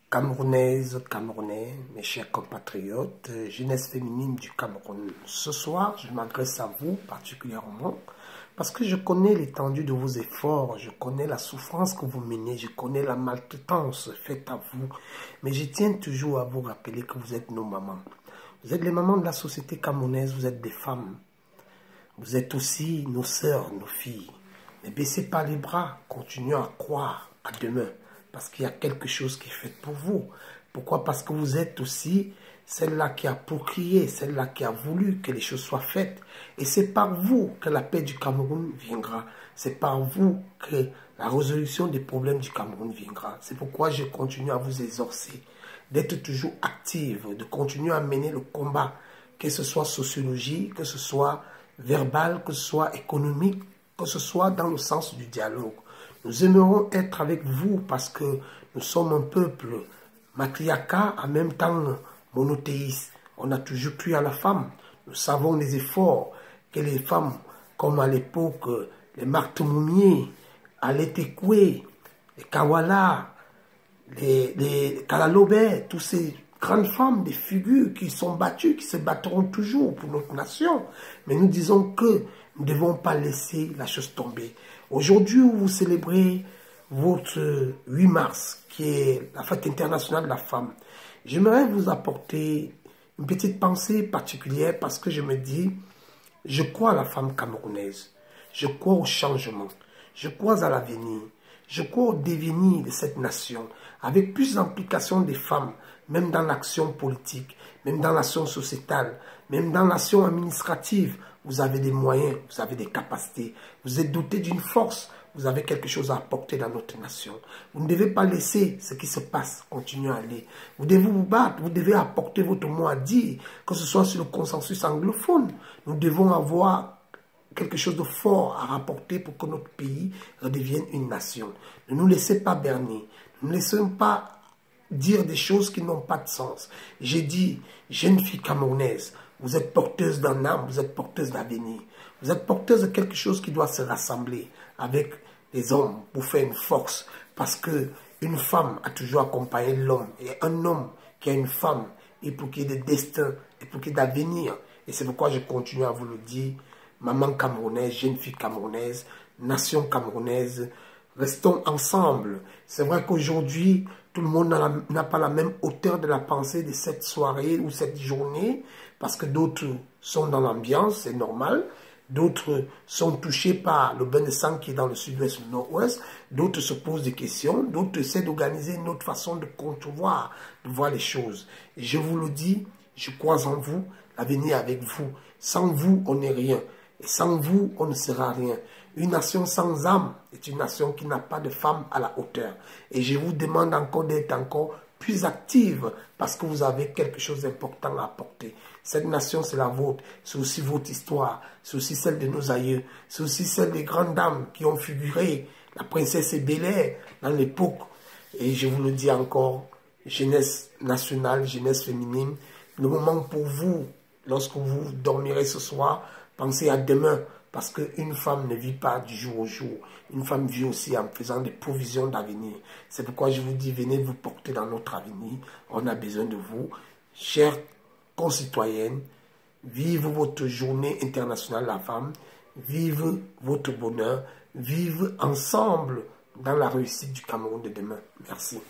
Camerounaises, Camerounais, mes chers compatriotes, jeunesse féminine du Cameroun. Ce soir, je m'adresse à vous particulièrement parce que je connais l'étendue de vos efforts, je connais la souffrance que vous menez, je connais la maltraitance faite à vous. Mais je tiens toujours à vous rappeler que vous êtes nos mamans. Vous êtes les mamans de la société camerounaise, vous êtes des femmes. Vous êtes aussi nos sœurs, nos filles. Ne baissez pas les bras, continuez à croire à demain. Parce qu'il y a quelque chose qui est fait pour vous. Pourquoi? Parce que vous êtes aussi celle-là qui a procréé, celle-là qui a voulu que les choses soient faites. Et c'est par vous que la paix du Cameroun viendra. C'est par vous que la résolution des problèmes du Cameroun viendra. C'est pourquoi je continue à vous exhorcer d'être toujours active, de continuer à mener le combat, que ce soit sociologique, que ce soit verbal, que ce soit économique, que ce soit dans le sens du dialogue. Nous aimerons être avec vous parce que nous sommes un peuple matriarcat, en même temps monothéiste. On a toujours cru à la femme. Nous savons les efforts que les femmes, comme à l'époque, les Marthe Moumier, Aletekwe, les Kawala, les Kalalobé, toutes ces grandes femmes, des figures qui sont battues, qui se battront toujours pour notre nation. Mais nous disons que nous ne devons pas laisser la chose tomber. Aujourd'hui, vous célébrez votre 8 mars, qui est la fête internationale de la femme. J'aimerais vous apporter une petite pensée particulière parce que je me dis, je crois à la femme camerounaise, je crois au changement, je crois à l'avenir, je crois au devenir de cette nation, avec plus d'implication des femmes, même dans l'action politique, même dans l'action sociétale, même dans l'action administrative. Vous avez des moyens, vous avez des capacités, vous êtes doté d'une force, vous avez quelque chose à apporter dans notre nation. Vous ne devez pas laisser ce qui se passe continuer à aller. Vous devez vous battre, vous devez apporter votre mot à dire, que ce soit sur le consensus anglophone. Nous devons avoir quelque chose de fort à rapporter pour que notre pays redevienne une nation. Ne nous laissez pas berner, ne nous laissons pas dire des choses qui n'ont pas de sens. J'ai dit, jeune fille camerounaise, vous êtes porteuse d'un âme, vous êtes porteuse d'avenir. Vous êtes porteuse de quelque chose qui doit se rassembler avec les hommes pour faire une force. Parce que une femme a toujours accompagné l'homme. Et un homme qui a une femme, et pour qu'il y ait de destin, et pour qu'il y ait d'avenir. Et c'est pourquoi je continue à vous le dire. Maman camerounaise, jeune fille camerounaise, nation camerounaise, restons ensemble. C'est vrai qu'aujourd'hui, tout le monde n'a pas la même hauteur de la pensée de cette soirée ou cette journée, parce que d'autres sont dans l'ambiance, c'est normal. D'autres sont touchés par le bain de sang qui est dans le sud-ouest, le nord-ouest. D'autres se posent des questions. D'autres essaient d'organiser une autre façon de concevoir, de voir les choses. Et je vous le dis, je crois en vous, l'avenir est avec vous. Sans vous, on n'est rien. Et sans vous, on ne sera rien. Une nation sans âme est une nation qui n'a pas de femme à la hauteur. Et je vous demande encore d'être encore plus active parce que vous avez quelque chose d'important à apporter. Cette nation, c'est la vôtre. C'est aussi votre histoire. C'est aussi celle de nos aïeux. C'est aussi celle des grandes dames qui ont figuré. La princesse Bel-Air dans l'époque. Et je vous le dis encore, jeunesse nationale, jeunesse féminine, le moment pour vous, lorsque vous dormirez ce soir, pensez à demain. Parce qu'une femme ne vit pas du jour au jour. Une femme vit aussi en faisant des provisions d'avenir. C'est pourquoi je vous dis, venez vous porter dans notre avenir. On a besoin de vous. Chères concitoyennes, vive votre journée internationale de la femme. Vive votre bonheur. Vive ensemble dans la réussite du Cameroun de demain. Merci.